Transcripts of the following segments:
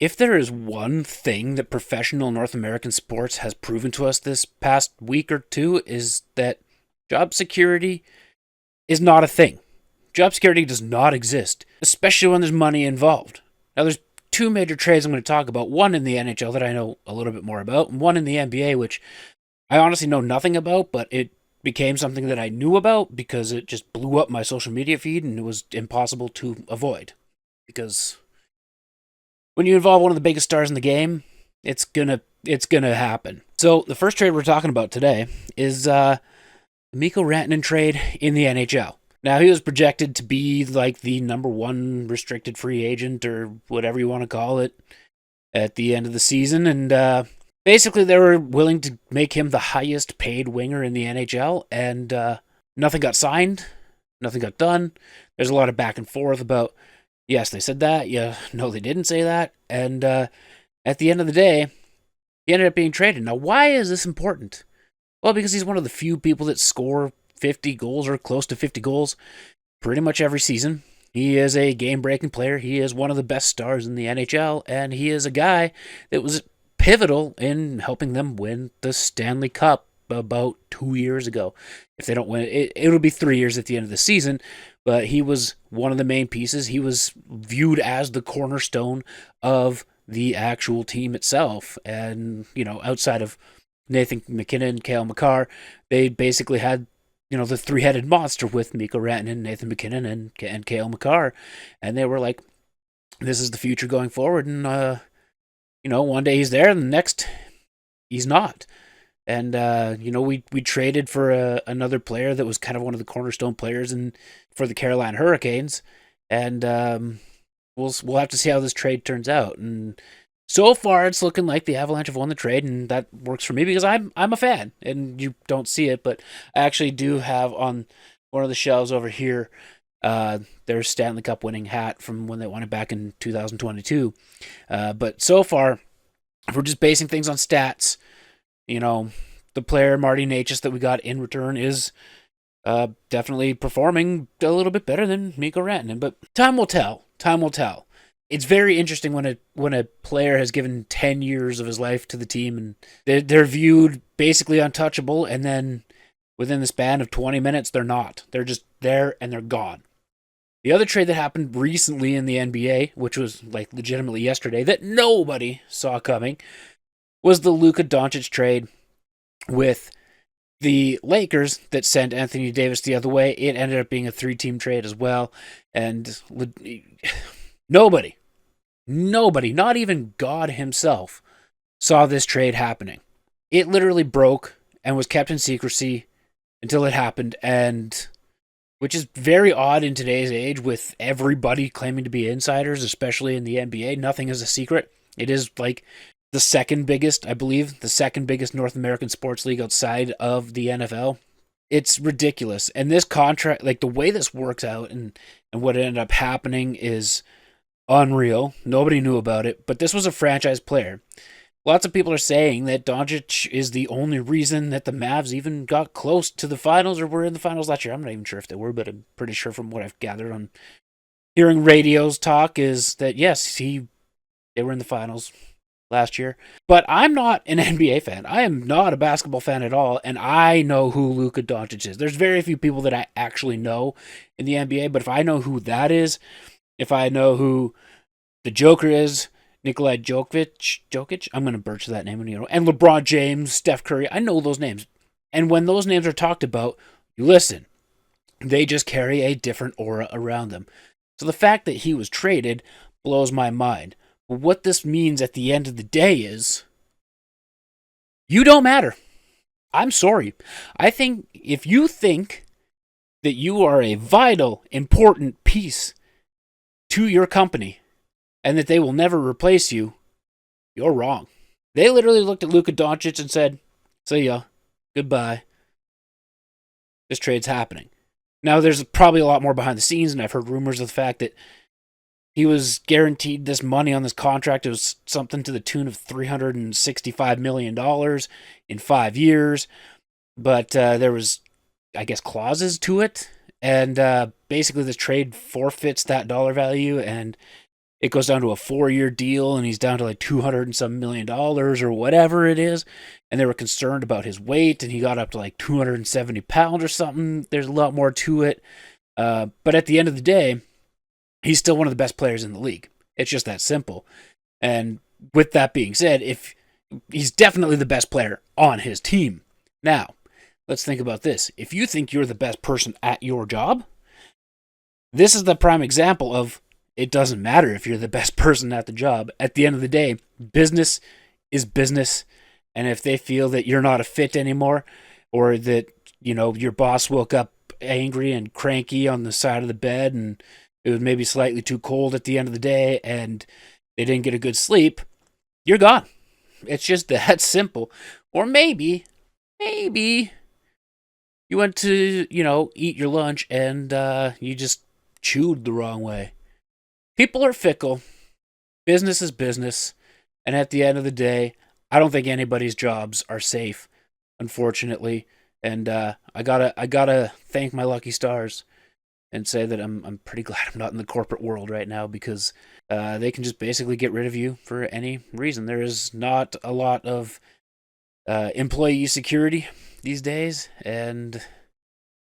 If there is one thing that professional North American sports has proven to us this past week or two is that job security is not a thing. Job security does not exist, especially when there's money involved. Now, there's two major trades I'm going to talk about. One in the NHL that I know a little bit more about, and one in the NBA, which I honestly know nothing about, but it became something that I knew about because it just blew up my social media feed and it was impossible to avoid. Because when you involve one of the biggest stars in the game, it's gonna happen. So the first trade we're talking about today is Mikko Rantanen trade in the NHL. Now he was projected to be like the number one restricted free agent or whatever you want to call it at the end of the season, and basically they were willing to make him the highest paid winger in the NHL, and nothing got signed, nothing got done. There's a lot of back and forth about yes, they said that. Yeah, no, they didn't say that. And at the end of the day, he ended up being traded. Now, why is this important? Well, because he's one of the few people that score 50 goals or close to 50 goals pretty much every season. He is a game-breaking player. He is one of the best stars in the NHL, and he is a guy that was pivotal in helping them win the Stanley Cup about 2 years ago. If they don't win it, it'll be 3 years at the end of the season, but he was one of the main pieces. He was viewed as the cornerstone of the actual team itself. And, outside of Nathan MacKinnon, Cale Makar, they basically had, the three-headed monster with Mikko Rantanen, Nathan MacKinnon, and Cale Makar. And they were like, this is the future going forward. And, one day he's there and the next he's not. And we traded for another player that was kind of one of the cornerstone players for the Carolina Hurricanes, and we'll have to see how this trade turns out. And so far, it's looking like the Avalanche have won the trade, and that works for me because I'm a fan, and you don't see it, but I actually do have on one of the shelves over here their Stanley Cup winning hat from when they won it back in 2022. But so far, if we're just basing things on stats, the player Marty Necas that we got in return is definitely performing a little bit better than Mikko Rantanen. But time will tell. Time will tell. It's very interesting when a player has given 10 years of his life to the team and they're viewed basically untouchable, and then within the span of 20 minutes, they're not. They're just there and they're gone. The other trade that happened recently in the NBA, which was like legitimately yesterday, that nobody saw coming, was the Luka Doncic trade with the Lakers that sent Anthony Davis the other way. It ended up being a 3-team trade as well. And nobody, not even God himself, saw this trade happening. It literally broke and was kept in secrecy until it happened, and which is very odd in today's age with everybody claiming to be insiders, especially in the NBA. Nothing is a secret. It is like the second biggest North American sports league outside of the NFL. It's ridiculous. And this contract, like the way this works out and what ended up happening is unreal. Nobody knew about it, but this was a franchise player. Lots of people are saying that Doncic is the only reason that the Mavs even got close to the finals or were in the finals last year. I'm not even sure if they were, but I'm pretty sure from what I've gathered on hearing radios talk is that yes, they were in the finals last year. But I'm not an NBA fan. I am not a basketball fan at all, and I know who Luka Doncic is. There's very few people that I actually know in the NBA, but if I know who that is, if I know who the Joker is, Nikola Jokic, I'm going to butcher that name, and LeBron James, Steph Curry, I know those names. And when those names are talked about, you listen. They just carry a different aura around them. So the fact that he was traded blows my mind. But what this means at the end of the day is, you don't matter. I'm sorry. I think if you think that you are a vital, important piece to your company, and that they will never replace you, you're wrong. They literally looked at Luka Doncic and said, see ya, goodbye. This trade's happening. Now, there's probably a lot more behind the scenes, and I've heard rumors of the fact that he was guaranteed this money on this contract. It was something to the tune of $365 million in 5 years, but there was, I guess, clauses to it, and basically this trade forfeits that dollar value, and it goes down to a 4-year deal and he's down to like 200 and some $1 million or whatever it is. And they were concerned about his weight and he got up to like 270 pounds or something. There's a lot more to it. But at the end of the day, he's still one of the best players in the league. It's just that simple. And with that being said, if he's definitely the best player on his team. Now, let's think about this. If you think you're the best person at your job, this is the prime example of it doesn't matter if you're the best person at the job. At the end of the day, business is business. And if they feel that you're not a fit anymore, or that, your boss woke up angry and cranky on the side of the bed and it was maybe slightly too cold at the end of the day and they didn't get a good sleep, you're gone. It's just that simple. Or maybe you went to, eat your lunch and you just chewed the wrong way. People are fickle. Business is business. And at the end of the day, I don't think anybody's jobs are safe, unfortunately. And I gotta thank my lucky stars and say that I'm pretty glad I'm not in the corporate world right now, because they can just basically get rid of you for any reason. There is not a lot of employee security these days, and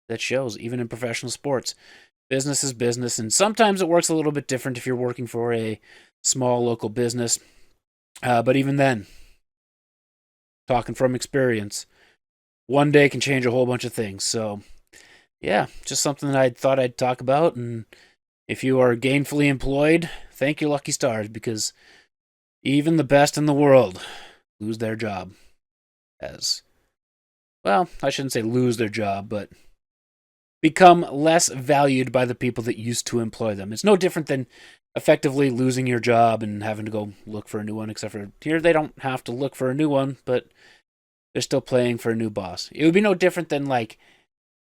that shows even in professional sports. Business is business, and sometimes it works a little bit different if you're working for a small local business. But even then, talking from experience, one day can change a whole bunch of things. So, yeah, just something that I thought I'd talk about. And if you are gainfully employed, thank your lucky stars, because even the best in the world lose their job. Well, I shouldn't say lose their job, but become less valued by the people that used to employ them. It's no different than effectively losing your job and having to go look for a new one, except for here they don't have to look for a new one, but they're still playing for a new boss. It would be no different than like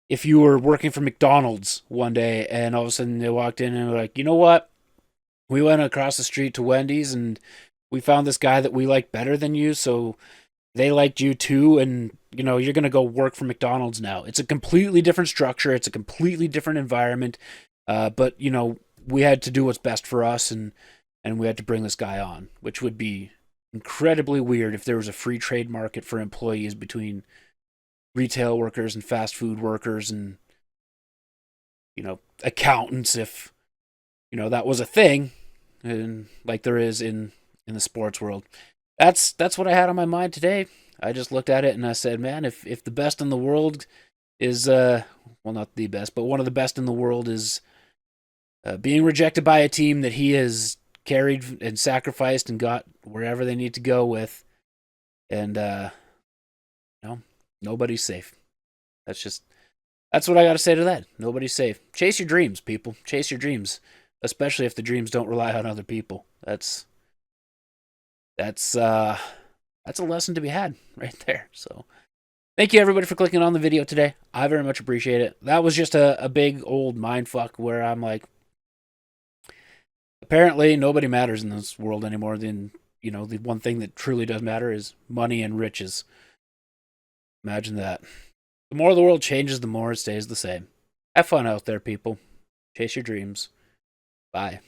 if you were working for McDonald's one day and all of a sudden they walked in and were like, you know what? We went across the street to Wendy's and we found this guy that we like better than you, so they liked you too, and you're going to go work for McDonald's now. It's a completely different structure. It's a completely different environment. But we had to do what's best for us, and we had to bring this guy on, which would be incredibly weird if there was a free trade market for employees between retail workers and fast food workers and accountants, if that was a thing, and like there is in the sports world. That's what I had on my mind today. I just looked at it and I said, man, if the best in the world is well, not the best, but one of the best in the world is being rejected by a team that he has carried and sacrificed and got wherever they need to go with, and nobody's safe. That's what I got to say to that. Nobody's safe. Chase your dreams, people. Chase your dreams, especially if the dreams don't rely on other people. That's a lesson to be had right there. So thank you everybody for clicking on the video today. I very much appreciate it. That was just a big old mind fuck where I'm like, apparently nobody matters in this world anymore. Then the one thing that truly does matter is money and riches. Imagine that. The more the world changes, the more it stays the same. Have fun out there, people. Chase your dreams. Bye.